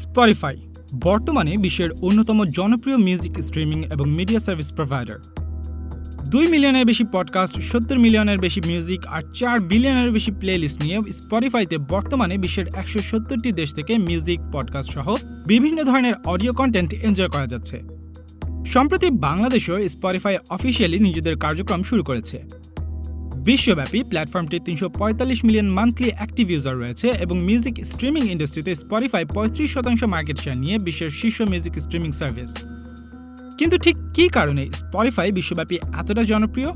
Spotify বর্তমানে বিশ্বের অন্যতম জনপ্রিয় মিউজিক স্ট্রিমিং এবং মিডিয়া সার্ভিস প্রোভাইডার। 2 মিলিয়নের বেশি পডকাস্ট, 70 মিলিয়নের বেশি মিউজিক আর 4 বিলিয়নের বেশি প্লেলিস্ট নিয়ে স্পটিফাইতে বর্তমানে বিশ্বের 170টি দেশ থেকে মিউজিক, পডকাস্ট সহ বিভিন্ন ধরনের অডিও কন্টেন্ট এনজয় করা যাচ্ছে। সম্প্রতি বাংলাদেশেও স্পটিফাই অফিসিয়ালি নিজেদের কার্যক্রম শুরু করেছে। বিশ্বব্যাপী প্ল্যাটফর্মটি 345 মিলিয়ন মান্থলি অ্যাক্টিভ ইউজার রয়েছে এবং মিউজিক স্ট্রিমিং ইন্ডাস্ট্রিতে স্পটিফাই 35% মার্কেট শেয়ার নিয়ে বিশ্বের শীর্ষ মিউজিক স্ট্রিমিং সার্ভিস। কিন্তু ঠিক কী কারণে স্পটিফাই বিশ্বব্যাপী এতটা জনপ্রিয়?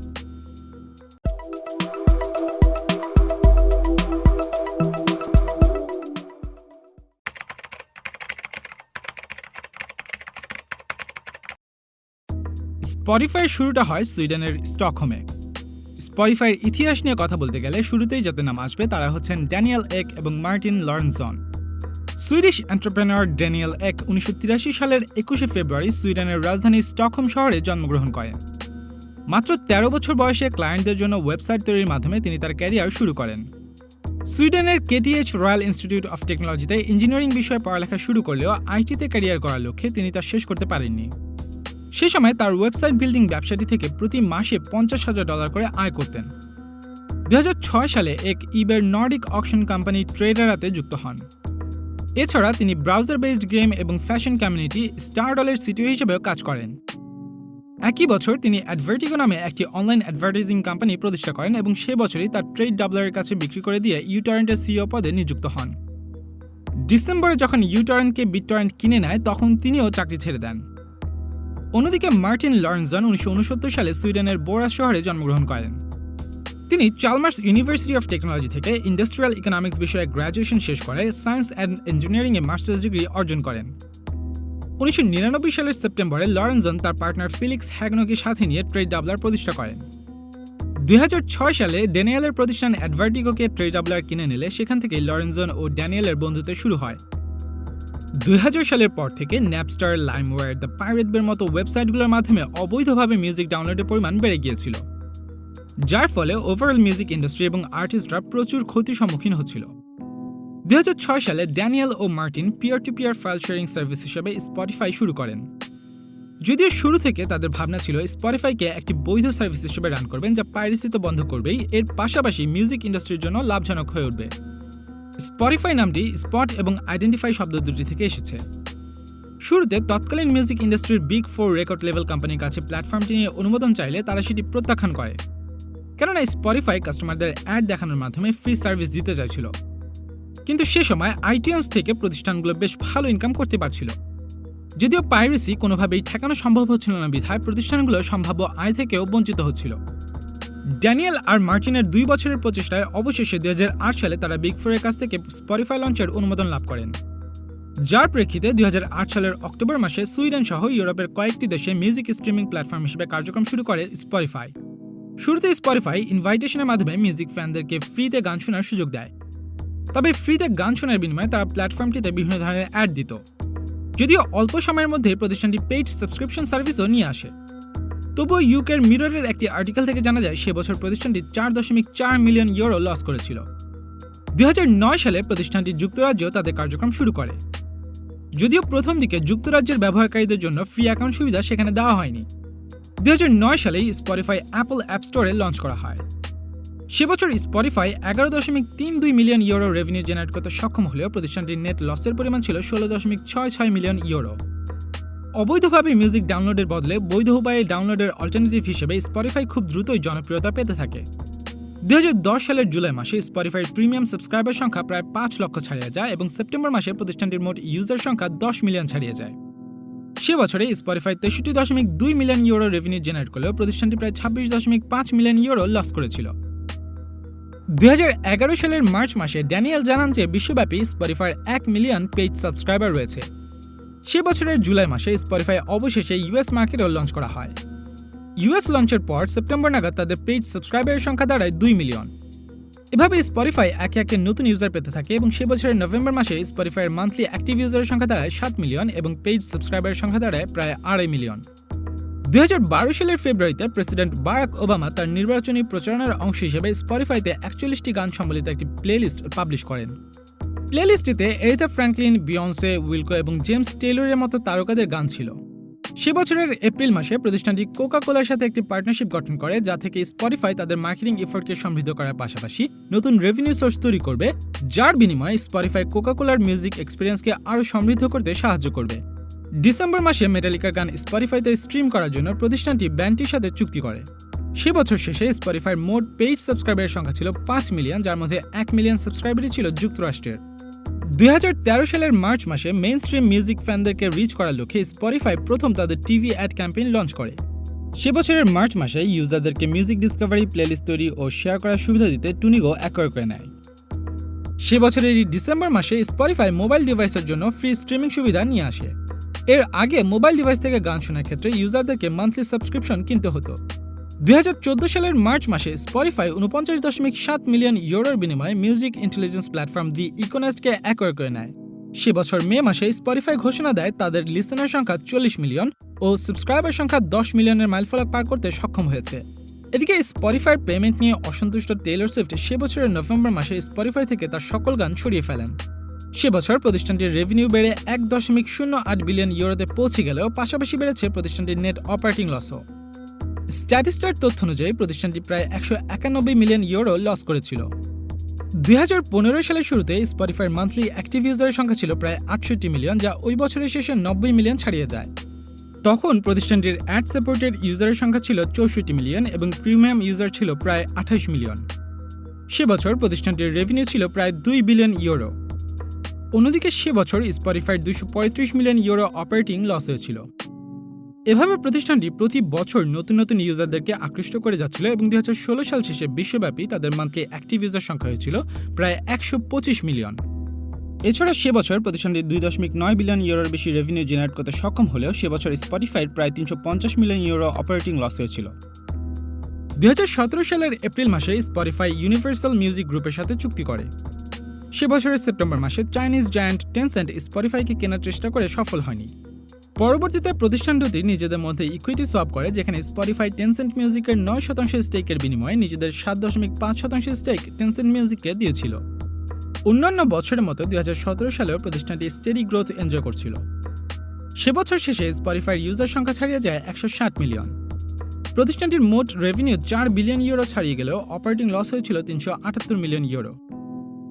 স্পটিফাইয়ের শুরুটা হয় সুইডেনের স্টকহোমে। স্পটিফাইয়ের ইতিহাস নিয়ে কথা বলতে গেলে শুরুতেই যাতে নাম আসবে তারা হচ্ছেন ড্যানিয়েল এক এবং মার্টিন লরেনসন। সুইডিশ এন্টারপ্রেনার ড্যানিয়েল এক 1983 সালের 21শে ফেব্রুয়ারি সুইডেনের রাজধানী স্টকহোম শহরে জন্মগ্রহণ করেন। মাত্র 13 বছর বয়সে ক্লায়েন্টদের জন্য ওয়েবসাইট তৈরির মাধ্যমে তিনি তার ক্যারিয়ার শুরু করেন। সুইডেনের কেটিএইচ রয়্যাল ইনস্টিটিউট অফ টেকনোলজিতে ইঞ্জিনিয়ারিং বিষয়ে পড়ালেখা শুরু করলেও আইটিতে ক্যারিয়ার করার লক্ষ্যে তিনি তা শেষ করতে পারেননি। সে সময় তার ওয়েবসাইট বিল্ডিং ব্যবসাটি থেকে প্রতি মাসে $50,000 করে আয় করতেন। 2006 সালে এক ইবের নর্ডিক অকশন কোম্পানি ট্রেডারাতে যুক্ত হন। এছাড়া তিনি ব্রাউজার বেসড গেম এবং ফ্যাশন কমিউনিটি স্টারডলের সিটিও হিসেবেও কাজ করেন। একই বছর তিনি অ্যাডভার্টিগো নামে একটি অনলাইন অ্যাডভার্টাইজিং কোম্পানি প্রতিষ্ঠা করেন এবং সে বছরই তার ট্রেড ডাবলারের কাছে বিক্রি করে দিয়ে ইউটরেন্টের সিইও পদে নিযুক্ত হন। ডিসেম্বরে যখন ইউটরেন্টকে বিটটরেন্ট কিনে নেয় তখন তিনিও চাকরি ছেড়ে দেন। অন্যদিকে মার্টিন লরেনসন 1969 সালে সুইডেনের বোরাস শহরে জন্মগ্রহণ করেন। তিনি চালমার্স ইউনিভার্সিটি অফ টেকনোলজি থেকে ইন্ডাস্ট্রিয়াল ইকোনমিক্স বিষয়ে গ্র্যাজুয়েশন শেষ করে সায়েন্স অ্যান্ড ইঞ্জিনিয়ারিংয়ে মাস্টার্স ডিগ্রি অর্জন করেন। 1999 সালের সেপ্টেম্বরে লরেনসন তার পার্টনার ফিলিক্স হ্যাগনোকে সাথে নিয়ে ট্রেড ডাবলার প্রতিষ্ঠা করেন। 2006 সালে ড্যানিয়েলের প্রতিষ্ঠান অ্যাডভার্টিগোকে ট্রেড ডাবলার কিনে নিলে সেখান থেকে লরেনসন ও ড্যানিয়েলের বন্ধুত্ব শুরু হয়। 2000 সালের পর থেকে ন্যাপস্টার, লাইমওয়্যার, দ্য পাইরেট বের মতো ওয়েবসাইটগুলোর মাধ্যমে অবৈধভাবে মিউজিক ডাউনলোডের পরিমাণ বেড়ে গিয়েছিল, যার ফলে ওভারঅল মিউজিক ইন্ডাস্ট্রি এবং আর্টিস্টরা প্রচুর ক্ষতির সম্মুখীন হচ্ছিল। 2006 সালে ড্যানিয়েল ও Martin peer to peer file sharing service হিসেবে স্পটিফাই শুরু করেন। যদিও শুরু থেকে তাদের ভাবনা ছিল স্পটিফাইকে একটি বৈধ সার্ভিস হিসেবে রান করবেন যা পাইরেসি তো বন্ধ করবেই, এর পাশাপাশি মিউজিক ইন্ডাস্ট্রির জন্য লাভজনক হয়ে উঠবে। স্পটিফাই নামটি স্পট এবং আইডেন্টিফাই শব্দ দুটি থেকে এসেছে। শুরুতে তৎকালীন মিউজিক ইন্ডাস্ট্রির বিগ 4 রেকর্ড লেভেল কোম্পানির কাছে প্ল্যাটফর্মটি নিয়ে অনুমোদন চাইলে তারা সেটি প্রত্যাখ্যান করে, কেননা স্পটিফাই কাস্টমারদের অ্যাড দেখানোর মাধ্যমে ফ্রি সার্ভিস দিতে চাইছিল। কিন্তু সে সময় আইটিউনস থেকে প্রতিষ্ঠানগুলো বেশ ভালো ইনকাম করতে পারছিল। যদিও পাইরেসি কোনোভাবেই ঠেকানো সম্ভব হচ্ছিল না বিধায় প্রতিষ্ঠানগুলো সম্ভাব্য আয় থেকেও বঞ্চিত হচ্ছিল। ড্যানিয়েল আর মার্টিনের 2 বছরের প্রচেষ্টায় অবশেষে 2008 সালে তারা বিগ 4 এর কাছ থেকে স্পটিফাই লঞ্চের অনুমোদন লাভ করেন, যার প্রেক্ষিতে 2008 সালের অক্টোবর মাসে সুইডেন সহ ইউরোপের কয়েকটি দেশে মিউজিক স্ট্রিমিং প্ল্যাটফর্ম হিসেবে কার্যক্রম শুরু করে স্পটিফাই। শুরুতে স্পটিফাই ইনভাইটেশনের মাধ্যমে মিউজিক ফ্যানদেরকে ফ্রিতে গান শোনার সুযোগ দেয়, তবে ফ্রিতে গান শোনার বিনিময়ে তারা প্ল্যাটফর্মটিতে বিভিন্ন ধরনের অ্যাড দিত। যদিও অল্প সময়ের মধ্যে প্রতিষ্ঠানটি পেইড সাবস্ক্রিপশন সার্ভিসও নিয়ে আসে। তবুও ইউকের মিররের একটি আর্টিকেল থেকে জানা যায় সে বছর প্রতিষ্ঠানটি 4.4 মিলিয়ন ইউরো লস করেছিল। 2009 সালে প্রতিষ্ঠানটি যুক্তরাজ্যেও তাদের কার্যক্রম শুরু করে। যদিও প্রথম দিকে যুক্তরাজ্যের ব্যবহারকারীদের জন্য ফ্রি অ্যাকাউন্ট সুবিধা সেখানে দেওয়া হয়নি। 2009 সালেই স্পটিফাই অ্যাপল অ্যাপ স্টোরে লঞ্চ করা হয়। সে বছর Spotify 11.32 million euro revenue generate করতে সক্ষম হলেও প্রতিষ্ঠানটির নেট লসের পরিমাণ ছিল 16.66 মিলিয়ন ইউরো। অবৈধভাবে মিউজিক ডাউনলোডের বদলে বৈধ উপায়ে ডাউনলোডের অল্টারনেটিভ হিসেবে স্পটিফাই খুব দ্রুতই জনপ্রিয়তা পেতে থাকে। 2010 সালের জুলাই মাসে স্পটিফাইয়ের প্রিমিয়াম সাবস্ক্রাইবার সংখ্যা প্রায় 5 লক্ষ ছাড়িয়ে যায় এবং সেপ্টেম্বর মাসে প্রতিষ্ঠানটির মোট ইউজার সংখ্যা 10 মিলিয়ন ছাড়িয়ে যায়। সে বছরে Spotify 63.2 million euro revenue generate করলেও প্রতিষ্ঠানটি প্রায় 26.5 মিলিয়ন ইউরো লস করেছিল। 2011 সালের মার্চ মাসে ড্যানিয়েল জানান যে বিশ্বব্যাপী স্পটিফাইয়ের 1 মিলিয়ন পেইড সাবস্ক্রাইবার রয়েছে। সে বছরের জুলাই মাসে স্পটিফাই অবশেষে ইউএস মার্কেটেও লঞ্চ করা হয়। ইউএস লঞ্চের পর সেপ্টেম্বর নাগাদ তাদের পেইড সাবস্ক্রাইবারের সংখ্যা দাঁড়ায় 2 মিলিয়ন। এভাবে স্পটিফাই একে একে নতুন ইউজার পেতে থাকে এবং সে বছরের নভেম্বর মাসে স্পটিফাইয়ের মান্থলি অ্যাক্টিভ ইউজারের সংখ্যা দাঁড়ায় 7 মিলিয়ন এবং পেইড সাবস্ক্রাইবারের সংখ্যা দাঁড়ায় প্রায় 2.5 মিলিয়ন। 2012 সালের ফেব্রুয়ারিতে প্রেসিডেন্ট বারাক ওবামা তার নির্বাচনী প্রচারণার অংশ হিসেবে স্পটিফাইতে 41টি গান সম্বলিত একটি প্লেলিস্ট পাবলিশ করেন। প্লেলিস্টটিতে এরিথা ফ্র্যাঙ্কলিন, বিয়ন্সে, উইলকো এবং জেমস টেইলরের মতো তারকাদের গান ছিল। সে বছরের এপ্রিল মাসে প্রতিষ্ঠানটি কোকা কোলার সাথে একটি পার্টনারশিপ গঠন করে, যা থেকে স্পটিফাই তাদের মার্কেটিং এফোর্টকে সমৃদ্ধ করার পাশাপাশি নতুন রেভিনিউ সোর্স তৈরি করবে, যার বিনিময়ে স্পটিফাই কোকা কোলার মিউজিক এক্সপিরিয়েন্সকে আরও সমৃদ্ধ করতে সাহায্য করবে। ডিসেম্বর মাসে মেটালিকার গান স্পটিফাইতে স্ট্রিম করার জন্য প্রতিষ্ঠানটি ব্যান্ডটির সাথে চুক্তি করে। সে বছর শেষে স্পটিফাইয়ের মোট পেইড সাবস্ক্রাইবারের সংখ্যা ছিল 5 মিলিয়ন, যার মধ্যে 1 মিলিয়ন সাবস্ক্রাইবারই ছিল যুক্তরাষ্ট্রের। 2013 সালের মার্চ মাসে মেইন স্ট্রিম মিউজিক ফ্যানদেরকে রিচ করার লক্ষ্যে স্পটিফাই প্রথম তাদের টিভি অ্যাড ক্যাম্পেইন লঞ্চ করে। সে বছরের মার্চ মাসে ইউজারদেরকে মিউজিক ডিসকভারি, প্লেলিস্ট তৈরি ও শেয়ার করার সুবিধা দিতে টুনিগো অ্যাকোয়ার করে নেয়। সে বছরের ডিসেম্বর মাসে স্পটিফাই মোবাইল ডিভাইসের জন্য ফ্রি স্ট্রিমিং সুবিধা নিয়ে আসে। এর আগে মোবাইল ডিভাইস থেকে গান শোনার ক্ষেত্রে ইউজারদেরকে মান্থলি সাবস্ক্রিপশন কিনতে হতো। 2014 সালের মার্চ মাসে স্পটিফাই 49.7 মিলিয়ন ইউরোর বিনিময়ে মিউজিক ইন্টেলিজেন্স প্ল্যাটফর্ম দি ইকোনেস্টকে অ্যাকোয়ার করে নেয়। সে বছর মে মাসে স্পটিফাই ঘোষণা দেয় তাদের লিসেনার সংখ্যা 40 মিলিয়ন ও সাবস্ক্রাইবার সংখ্যা 10 মিলিয়নের মাইলফলক পার করতে সক্ষম হয়েছে। এদিকে স্পটিফাইয়ের পেমেন্ট নিয়ে অসন্তুষ্ট টেইলর সুইফট সে বছরের নভেম্বর মাসে স্পটিফাই থেকে তার সকল গান সরিয়ে ফেলেন। সে বছর প্রতিষ্ঠানটির রেভিনিউ বেড়ে 1.08 বিলিয়ন ইউরোতে পৌঁছে গেলেও পাশাপাশি বেড়েছে প্রতিষ্ঠানটির নেট অপারেটিং লসও। স্ট্যাটিস্টার তথ্য অনুযায়ী প্রতিষ্ঠানটি প্রায় 191 মিলিয়ন ইউরো লস করেছিল। 2015 সালের শুরুতে স্পটিফাইয়ের মান্থলি অ্যাক্টিভ ইউজারের সংখ্যা ছিল প্রায় 68 মিলিয়ন, যা ওই বছরের শেষে 90 মিলিয়ন ছাড়িয়ে যায়। তখন প্রতিষ্ঠানটির অ্যাড সাপোর্টেড ইউজারের সংখ্যা ছিল 64 মিলিয়ন এবং প্রিমিয়াম ইউজার ছিল প্রায় 28 মিলিয়ন। সে বছর প্রতিষ্ঠানটির রেভিনিউ ছিল প্রায় 2 বিলিয়ন ইউরো। অন্যদিকে সে বছর স্পটিফাইয়ের 235 মিলিয়ন ইউরো অপারেটিং লস হয়েছিল। এভাবে প্রতিষ্ঠানটি প্রতি বছর নতুন নতুন ইউজারদেরকে আকৃষ্ট করে যাচ্ছিল এবং 2016 সাল শেষে বিশ্বব্যাপী তাদের মান্থলি অ্যাক্টিভ ইউজার সংখ্যা হয়েছিল প্রায় 125 মিলিয়ন। এছাড়া সে বছর প্রতিষ্ঠানটি 2.9 বিলিয়ন ইউরোর বেশি রেভিনিউ জেনারেট করতে সক্ষম হলেও সে বছর স্পটিফাইয়ের প্রায় 350 মিলিয়ন ইউরো অপারেটিং লস হয়েছিল। 2017 সালের এপ্রিল মাসে স্পটিফাই ইউনিভার্সাল মিউজিক গ্রুপের সাথে চুক্তি করে। সে বছরের সেপ্টেম্বর মাসে চাইনিজ জায়ান্ট টেনসেন্ট স্পটিফাইকে কেনার চেষ্টা করে সফল হয়নি। পরবর্তীতে প্রতিষ্ঠান দুটি নিজেদের মধ্যে ইকুইটি সোয়াপ করে, যেখানে স্পটিফাই টেনসেন্ট মিউজিকের 9% স্টেকের বিনিময়ে নিজেদের 7.5% স্টেক টেনসেন্ট মিউজিককে দিয়েছিল। অন্যান্য বছরের মতো 2017 সালেও প্রতিষ্ঠানটি স্টেডি গ্রোথ এনজয় করছিল। সে বছর শেষে স্পটিফাইয়ের ইউজার সংখ্যা ছাড়িয়ে যায় 160 মিলিয়ন। প্রতিষ্ঠানটির মোট রেভিনিউ 4 বিলিয়ন ইউরো ছাড়িয়ে গেলেও অপারেটিং লস হয়েছিল 378 মিলিয়ন ইউরো।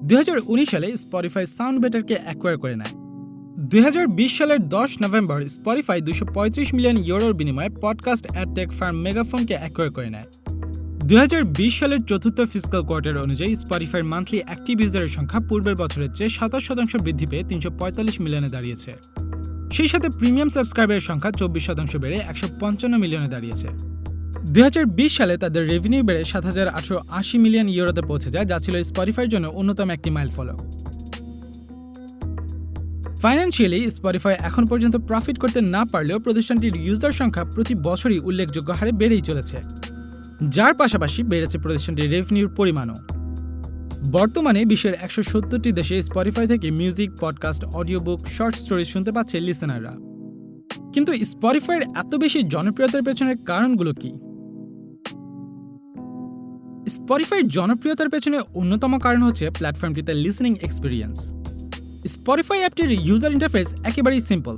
2019 সালে স্পটিফাই সাউন্ড বেটারকে অ্যাকোয়ার করে নেয়। 2020 সালের 10 নভেম্বর স্পটিফাই 235 মিলিয়ন ইউরোর বিনিময়ে পডকাস্ট অ্যাডটেক ফার্ম মেগাফোনকে অ্যাকোয়ার করে নেয়। 2020 সালের চতুর্থ ফিসক্যাল কোয়ার্টার অনুযায়ী স্পটিফাইয়ের মান্থলি অ্যাক্টিভ ইউজারের সংখ্যা পূর্বের বছরের চেয়ে 27% বৃদ্ধি পেয়ে 345 মিলিয়নে দাঁড়িয়েছে। সেই সাথে প্রিমিয়াম সাবস্ক্রাইবারের সংখ্যা 24% বেড়ে 155 মিলিয়নে দাঁড়িয়েছে। 2020 সালে তাদের রেভিনিউ বেড়ে 7,880 মিলিয়ন ইউরোতে পৌঁছে যায়, যা ছিল স্পটিফাইয়ের জন্য অন্যতম একটি মাইলফলক। ফাইন্যান্সিয়ালি স্পটিফাই এখন পর্যন্ত প্রফিট করতে না পারলেও প্রতিষ্ঠানটির ইউজার সংখ্যা প্রতি বছরই উল্লেখযোগ্য হারে বেড়েই চলেছে, যার পাশাপাশি বেড়েছে প্রতিষ্ঠানটির রেভিনিউর পরিমাণও। বর্তমানে বিশ্বের 170টি দেশে স্পটিফাই থেকে music, podcast, audio book, short story শুনতে পাচ্ছে লিসেনাররা। কিন্তু স্পটিফাইয়ের এত বেশি জনপ্রিয়তার পেছনের কারণগুলো কি? স্পটিফাইয়ের জনপ্রিয়তার পেছনে অন্যতম কারণ হচ্ছে প্ল্যাটফর্মটিতে লিসেনিং এক্সপিরিয়েন্স। স্পটিফাই অ্যাপটির ইউজার ইন্টারফেস একেবারেই সিম্পল।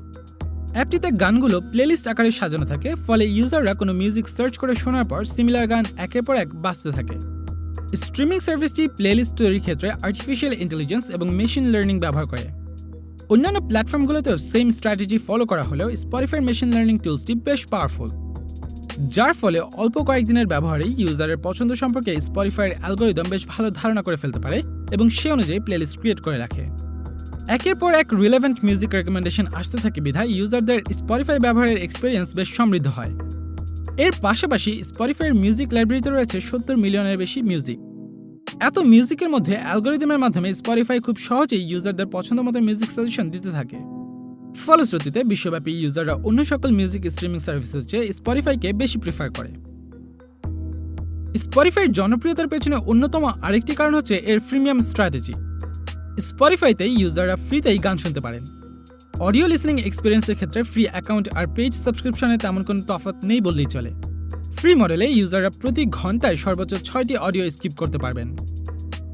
অ্যাপটিতে গানগুলো প্লেলিস্ট আকারে সাজানো থাকে, ফলে ইউজাররা কোনো মিউজিক সার্চ করে শোনার পর সিমিলার গান একের পর এক বাজতে থাকে। স্ট্রিমিং সার্ভিসটি প্লেলিস্ট তৈরির ক্ষেত্রে আর্টিফিশিয়াল ইন্টেলিজেন্স এবং মেশিন লার্নিং ব্যবহার করে। অন্যান্য প্ল্যাটফর্মগুলোতেও সেম স্ট্র্যাটেজি ফলো করা হলেও স্পটিফাইয়ের মেশিন লার্নিং টুলসটি বেশ পাওয়ারফুল, যার ফলে অল্প কয়েকদিনের ব্যবহারেই ইউজারের পছন্দ সম্পর্কে স্পটিফাইয়ের অ্যালগরিদম বেশ ভালো ধারণা করে ফেলতে পারে এবং সে অনুযায়ী প্লেলিস্ট ক্রিয়েট করে রাখে। একের পর এক রিলেভেন্ট মিউজিক রেকমেন্ডেশন আসতে থাকে বিধায় ইউজারদের স্পটিফাই ব্যবহারের এক্সপিরিয়েন্স বেশ সমৃদ্ধ হয়। এর পাশাপাশি স্পটিফাইয়ের মিউজিক লাইব্রেরিতে রয়েছে 70 মিলিয়নের বেশি মিউজিক। এত মিউজিকের মধ্যে অ্যালগরিদমের মাধ্যমে স্পটিফাই খুব সহজেই ইউজারদের পছন্দ মতো মিউজিক সাজেশন দিতে থাকে। ফলশ্রুতিতে বিশ্বব্যাপী ইউজাররা অন্য সকল মিউজিক স্ট্রিমিং সার্ভিসের চেয়ে স্পটিফাইকে বেশি প্রিফার করে। স্পটিফাইয়ের জনপ্রিয়তার পেছনে অন্যতম আরেকটি কারণ হচ্ছে এর প্রিমিয়াম স্ট্র্যাটেজি। স্পটিফাইতে ইউজাররা ফ্রিতেই গান শুনতে পারেন। অডিও লিসেনিং এক্সপিরিয়েন্সের ক্ষেত্রে ফ্রি অ্যাকাউন্ট আর পেজ সাবস্ক্রিপশনে তেমন কোনো তফাৎ নেই বললেই চলে। ফ্রি মডেলে ইউজাররা প্রতি ঘন্টায় সর্বোচ্চ 6টি অডিও স্কিপ করতে পারবেন।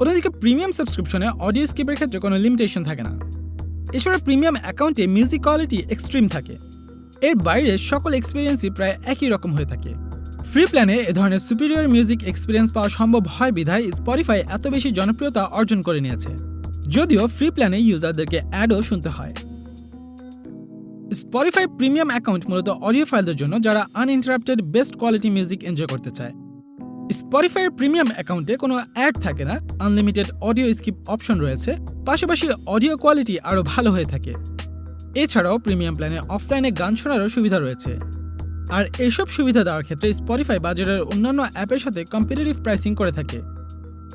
অন্যদিকে প্রিমিয়াম সাবস্ক্রিপশনে অডিও স্কিপের ক্ষেত্রে কোনো লিমিটেশন থাকে না। এছাড়া প্রিমিয়াম অ্যাকাউন্টে মিউজিক কোয়ালিটি এক্সট্রিম থাকে। এর বাইরে সকল এক্সপিরিয়েন্সই প্রায় একই রকম হয়ে থাকে। ফ্রি প্ল্যানে এ ধরনের সুপিরিয়র মিউজিক এক্সপিরিয়েন্স পাওয়া সম্ভব হয় বিধায় স্পটিফাই এত বেশি জনপ্রিয়তা অর্জন করে নিয়েছে, যদিও ফ্রি প্ল্যানে ইউজারদেরকে অ্যাডও শুনতে হয়। স্পটিফাই প্রিমিয়াম অ্যাকাউন্ট মূলত অডিও ফাইলদের জন্য যারা uninterrupted best quality music enjoy করতে চায়। স্পটিফাইয়ের প্রিমিয়াম অ্যাকাউন্টে কোনো অ্যাড থাকে না, আনলিমিটেড অডিও স্কিপ অপশন রয়েছে, পাশাপাশি অডিও কোয়ালিটি আরও ভালো হয়ে থাকে। এছাড়াও প্রিমিয়াম প্ল্যানে অফলাইনে গান শোনারও সুবিধা রয়েছে। আর এসব সুবিধা দেওয়ার ক্ষেত্রে স্পটিফাই বাজারের অন্যান্য অ্যাপের সাথে কম্পিটিটিভ প্রাইসিং করে থাকে।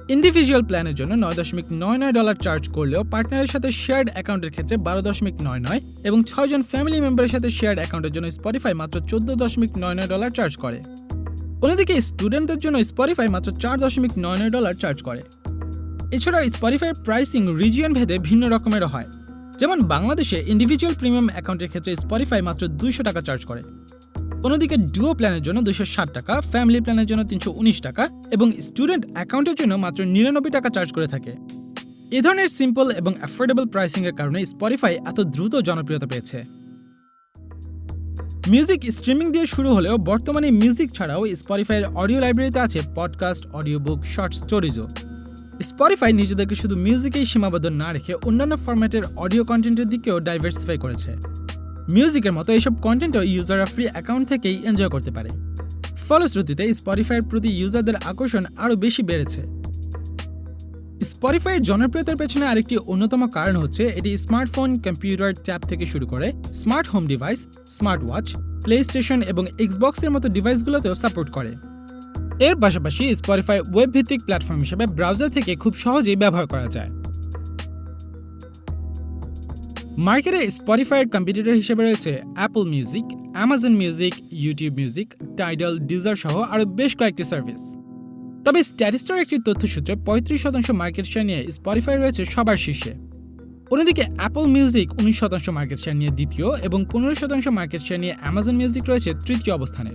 ইন্ডিভিজুয়াল প্ল্যানের জন্য $9.99 চার্জ করলেও পার্টনারের সাথে শেয়ার্ড অ্যাকাউন্টের ক্ষেত্রে $12.99 এবং 6 জন ফ্যামিলি মেম্বারের সাথে শেয়ার্ড অ্যাকাউন্টের জন্য স্পটিফাই মাত্র $14.99 চার্জ করে। অন্যদিকে স্টুডেন্টদের জন্য স্পটিফাই মাত্র $4.99 চার্জ করে। এছাড়া স্পটিফাইয়ের প্রাইসিং রিজিয়ন ভেদে ভিন্ন রকমেরও হয়। যেমন বাংলাদেশে ইন্ডিভিজুয়াল প্রিমিয়াম অ্যাকাউন্টের ক্ষেত্রে স্পটিফাই মাত্র $200 চার্জ করে। অন্যদিকে ডুও প্ল্যানের জন্য $260, ফ্যামিলি প্ল্যানের জন্য $319 এবং স্টুডেন্ট অ্যাকাউন্টের জন্য মাত্র $99 চার্জ করে থাকে। এ ধরনের সিম্পল এবং অ্যাফোর্ডেবল প্রাইসিংয়ের কারণে স্পটিফাই এত দ্রুত জনপ্রিয়তা পেয়েছে। মিউজিক স্ট্রিমিং দিয়ে শুরু হলেও বর্তমানে মিউজিক ছাড়াও স্পটিফাইয়ের অডিও লাইব্রেরিতে আছে পডকাস্ট, অডিও বুক, শর্ট স্টোরিজও। স্পটিফাই নিজেদেরকে শুধু মিউজিকেই সীমাবদ্ধ না রেখে অন্যান্য ফরম্যাটের অডিও কন্টেন্টের দিকেও ডাইভার্সিফাই করেছে। মিউজিকের মতো এইসব কন্টেন্টও ইউজাররা ফ্রি অ্যাকাউন্ট থেকেই এনজয় করতে পারে। ফলশ্রুতিতে স্পটিফাইয়ের প্রতি ইউজারদের আকর্ষণ আরও বেশি বেড়েছে। স্পটিফাইয়ের জনপ্রিয়তার পেছনে আরেকটি অন্যতম কারণ হচ্ছে এটি স্মার্টফোন, কম্পিউটার, ট্যাব থেকে শুরু করে smart home device, smart watch, play station এবং এক্সবক্সের মতো ডিভাইসগুলোতেও সাপোর্ট করে। এর পাশাপাশি স্পটিফাই ওয়েব ভিত্তিক প্ল্যাটফর্ম হিসেবে ব্রাউজার থেকে খুব সহজেই ব্যবহার করা যায়। মার্কেটে স্পটিফাইয়ের কম্পিটিটর হিসেবে রয়েছে Apple music, Amazon music, YouTube music, tidal, desire সহ আরও বেশ কয়েকটি সার্ভিস। তবে স্ট্যাটিস্টার একটি তথ্যসূত্রে 35% মার্কেট শেয়ার নিয়ে স্পটিফাই রয়েছে সবার শীর্ষে। অন্যদিকে অ্যাপল মিউজিক 19% মার্কেট শেয়ার নিয়ে দ্বিতীয় এবং 15% মার্কেট শেয়ার নিয়ে অ্যামাজন মিউজিক রয়েছে তৃতীয় অবস্থানে।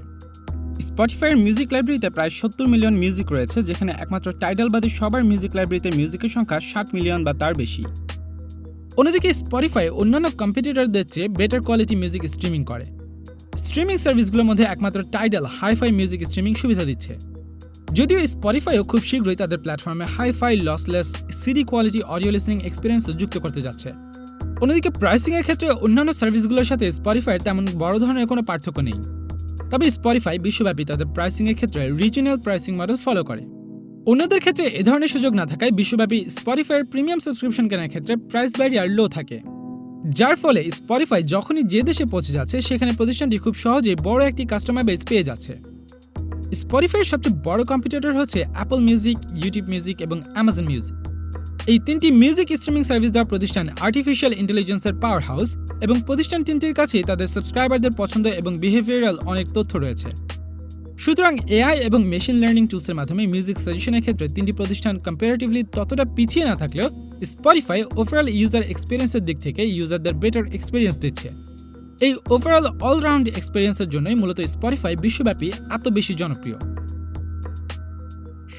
স্পটিফাইয়ের মিউজিক লাইব্রেরিতে প্রায় 70 মিলিয়ন মিউজিক রয়েছে, যেখানে একমাত্র টাইডাল বাদে সবার মিউজিক লাইব্রেরিতে মিউজিকের সংখ্যা 60 মিলিয়ন বা তার বেশি। অন্যদিকে স্পটিফাই অন্যান্য কম্পিটিটরদের চেয়ে বেটার কোয়ালিটি মিউজিক স্ট্রিমিং করে। স্ট্রিমিং সার্ভিসগুলোর মধ্যে একমাত্র টাইডাল হাই-ফাই মিউজিক স্ট্রিমিং সুবিধা দিচ্ছে। যদিও স্পটিফাইও খুব শীঘ্রই তাদের প্ল্যাটফর্মে hi-fi lossless CD quality audio listening এক্সপিরিয়েন্সও যুক্ত করতে যাচ্ছে। অন্যদিকে প্রাইসিংয়ের ক্ষেত্রে অন্যান্য সার্ভিসগুলোর সাথে স্পটিফাইয়ের তেমন বড় ধরনের কোনো পার্থক্য নেই। তবে স্পটিফাই বিশ্বব্যাপী তাদের প্রাইসিংয়ের ক্ষেত্রে রিজিওনাল প্রাইসিং মডেল ফলো করে। অন্যদের ক্ষেত্রে এ ধরনের সুযোগ না থাকায় বিশ্বব্যাপী স্পটিফাইয়ের প্রিমিয়াম সাবস্ক্রিপশন কেনার ক্ষেত্রে প্রাইস ব্যারিয়ার লো থাকে, যার ফলে স্পটিফাই যখনই যে দেশে পৌঁছে যাচ্ছে সেখানে প্রতিষ্ঠানটি খুব সহজেই বড় একটি কাস্টমার বেস পেয়ে যাচ্ছে। স্পটিফাইয়ের সবচেয়ে বড় কম্পিটিটর হচ্ছে অ্যাপল মিউজিক, ইউটিউব মিউজিক এবং অ্যামাজন মিউজিক। এই তিনটি মিউজিক স্ট্রিমিং সার্ভিস দেওয়া প্রতিষ্ঠান আর্টিফিশিয়াল ইন্টেলিজেন্সের পাওয়ার হাউস এবং প্রতিষ্ঠান তিনটির কাছেই তাদের সাবস্ক্রাইবারদের পছন্দ এবং বিহেভিয়ারাল অনেক তথ্য রয়েছে। সুতরাং এআই এবং মেশিন লার্নিং টুলসের মাধ্যমে মিউজিক সাজেশনের ক্ষেত্রে তিনটি প্রতিষ্ঠান কম্পারেটিভলি ততটা পিছিয়ে না থাকলেও স্পটিফাই ওভারঅল ইউজার এক্সপিরিয়েন্সের দিক থেকে ইউজারদের বেটার এক্সপিরিয়েন্স দিচ্ছে। এই ওভারঅল অলরাউন্ড এক্সপিরিয়েন্সের জন্যই মূলত স্পটিফাই বিশ্বব্যাপী এত বেশি জনপ্রিয়।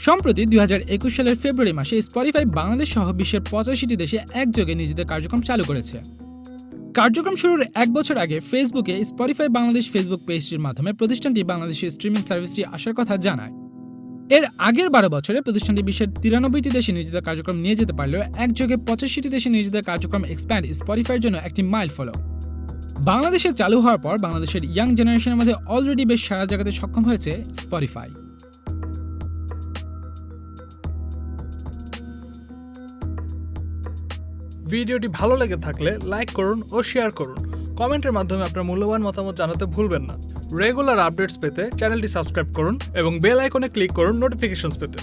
সম্প্রতি 2021 সালের ফেব্রুয়ারি মাসে স্পটিফাই বাংলাদেশ সহ বিশ্বের 85টি দেশে একযোগে নিজেদের কার্যক্রম চালু করেছে। কার্যক্রম শুরুর 1 বছর আগে ফেসবুকে স্পটিফাই বাংলাদেশ ফেসবুক পেজটির মাধ্যমে প্রতিষ্ঠানটি বাংলাদেশের স্ট্রিমিং সার্ভিসটি আসার কথা জানায়। এর আগের 12 বছরে প্রতিষ্ঠানটি বিশ্বের 93টি দেশে নিজেদের কার্যক্রম নিয়ে যেতে পারলেও একযোগে 85টি দেশে নিজেদের কার্যক্রম এক্সপ্যান্ড স্পটিফাইয়ের জন্য একটি মাইল ফলো। বাংলাদেশে চালু হওয়ার পর বাংলাদেশের ইয়াং জেনারেশনের মধ্যে অলরেডি বেশ সাড়া জাগাতে সক্ষম হয়েছে স্পটিফাই। ভিডিওটি ভালো লেগে থাকলে লাইক করুন ও শেয়ার করুন। কমেন্টের মাধ্যমে আপনার মূল্যবান মতামত জানাতে ভুলবেন না। রেগুলার আপডেটস পেতে চ্যানেলটি সাবস্ক্রাইব করুন এবং বেল আইকনে ক্লিক করুন নোটিফিকেশনস পেতে।